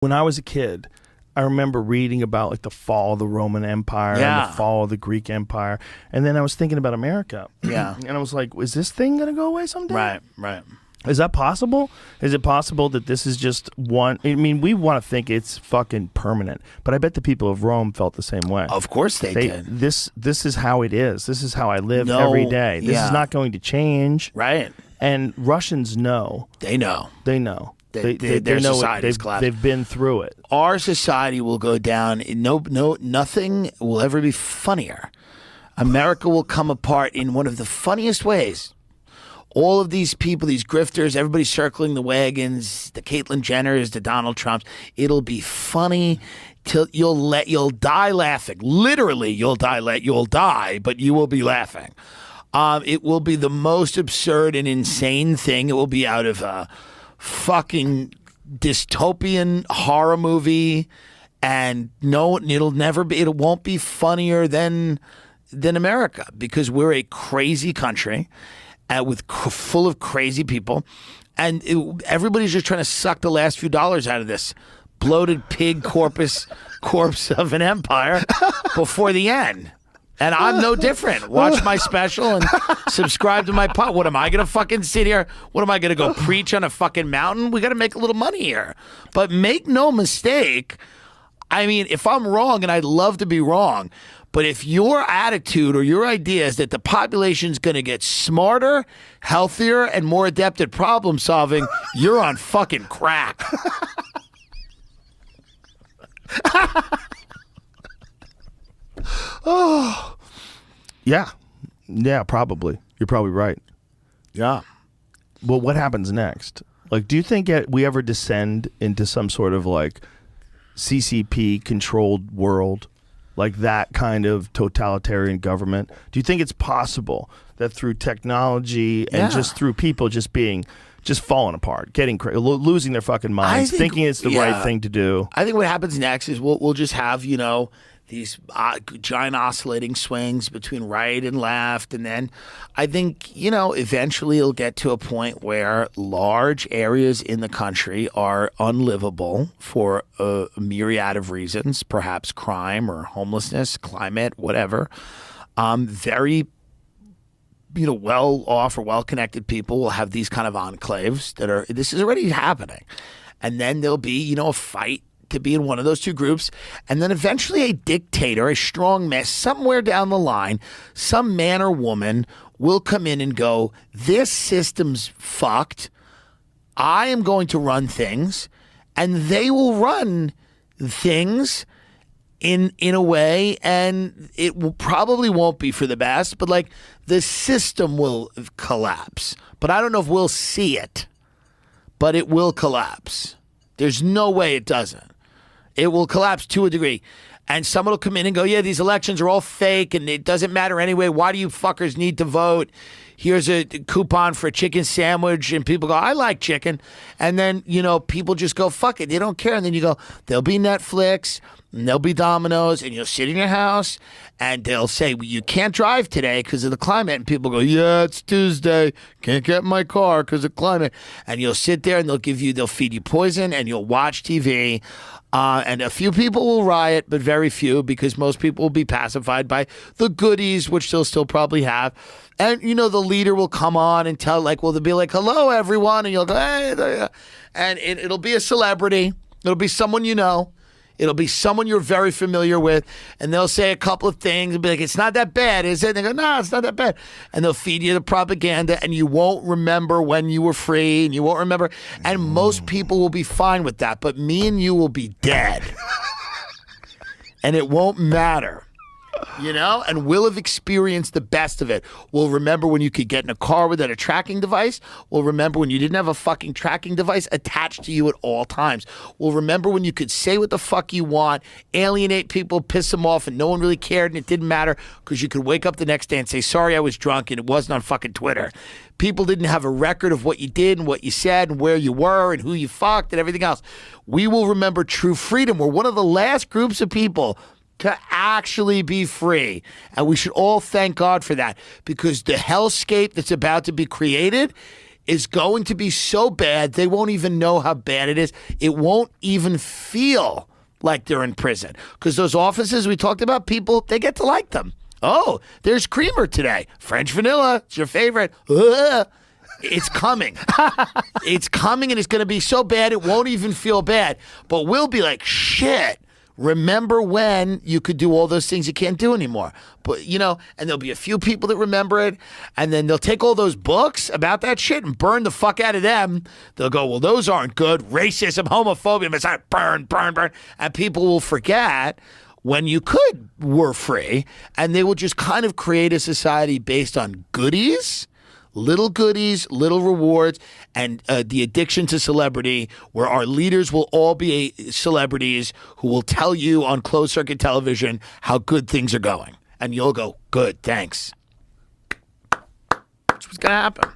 When I was a kid, I remember reading about like the fall of the Roman Empire and the fall of the Greek Empire. And then I was thinking about America. Yeah. And I was like, is this thing going to go away someday? Right. Is that possible? Is it possible that this is just one? I mean, we want to think it's fucking permanent, but I bet the people of Rome felt the same way. Of course they did. This is how it is. This is how I live every day. This is not going to change. Right. And Russians know. They know. They know. Their know society's collapsed. They've been through it. Our society will go down. Nothing will ever be funnier. America will come apart in one of the funniest ways. All of these people, these grifters, everybody circling the wagons, the Caitlyn Jenners, the Donald Trumps. It'll be funny till you'll die laughing. Literally, you'll die, but you will be laughing. It will be the most absurd and insane thing. It will be out of a fucking dystopian horror movie, and no, it won't be funnier than America, because we're a crazy country full of crazy people, and everybody's just trying to suck the last few dollars out of this bloated pig corpse of an empire before the end. And I'm no different. Watch my special and subscribe to my pod. What am I going to fucking sit here? What am I going to go preach on a fucking mountain? We got to make a little money here. But make no mistake, I mean, if I'm wrong, and I'd love to be wrong, but if your attitude or your idea is that the population's going to get smarter, healthier, and more adept at problem solving, you're on fucking crack. Oh, yeah, probably. You're probably right. Yeah. Well, what happens next? Like, do you think we ever descend into some sort of like CCP controlled world, like that kind of totalitarian government? Do you think it's possible that through technology and just through people just falling apart, getting losing their fucking minds, thinking it's the right thing to do? I think what happens next is we'll just have, these giant oscillating swings between right and left. And then I think, eventually it'll get to a point where large areas in the country are unlivable for a myriad of reasons, perhaps crime or homelessness, climate, whatever. Very well-off or well-connected people will have these kind of enclaves this is already happening. And then there'll be, a fight to be in one of those two groups, and then eventually a dictator, a strong man, somewhere down the line, some man or woman will come in and go, this system's fucked. I am going to run things, and they will run things in a way, and it probably won't be for the best, but like the system will collapse. But I don't know if we'll see it, but it will collapse. There's no way it doesn't. It will collapse to a degree. And someone will come in and go, yeah, these elections are all fake and it doesn't matter anyway. Why do you fuckers need to vote? Here's a coupon for a chicken sandwich. And people go, I like chicken. And then, people just go, fuck it. They don't care. And then you go, there'll be Netflix and there'll be Domino's, and you'll sit in your house and they'll say, well, you can't drive today because of the climate. And people go, yeah, it's Tuesday. Can't get in my car because of climate. And you'll sit there and they'll feed you poison and you'll watch TV. And a few people will riot, but very few, because most people will be pacified by the goodies, which they'll still probably have. And, the leader will come on and they'll be like, hello, everyone. And you'll go, hey, there. And it'll be a celebrity. It'll be someone you know. It'll be someone you're very familiar with, and they'll say a couple of things and be like, it's not that bad, is it? And they go, no, it's not that bad. And they'll feed you the propaganda, and you won't remember when you were free, and you won't remember. And most people will be fine with that, but me and you will be dead. And it won't matter. And we'll have experienced the best of it. We'll remember when you could get in a car without a tracking device. We'll remember when you didn't have a fucking tracking device attached to you at all times. We'll remember when you could say what the fuck you want, alienate people, piss them off, and no one really cared and it didn't matter because you could wake up the next day and say, sorry, I was drunk, and it wasn't on fucking Twitter. People didn't have a record of what you did and what you said and where you were and who you fucked and everything else. We will remember true freedom. We're one of the last groups of people to actually be free. And we should all thank God for that, because the hellscape that's about to be created is going to be so bad they won't even know how bad it is. It won't even feel like they're in prison. Because those offices we talked about, people, they get to like them. Oh, there's creamer today. French vanilla. It's your favorite. Ugh. It's coming. It's coming, and it's going to be so bad it won't even feel bad. But we'll be like, shit. Remember when you could do all those things you can't do anymore? But, you know, and there'll be a few people that remember it, and then they'll take all those books about that shit and burn the fuck out of them. They'll go, well, those aren't good. Racism, homophobia, misogyny, burn, burn, burn. And people will forget when you were free, and they will just kind of create a society based on goodies, little rewards, and the addiction to celebrity, where our leaders will all be celebrities who will tell you on closed circuit television how good things are going. And you'll go, good, thanks. That's what's going to happen.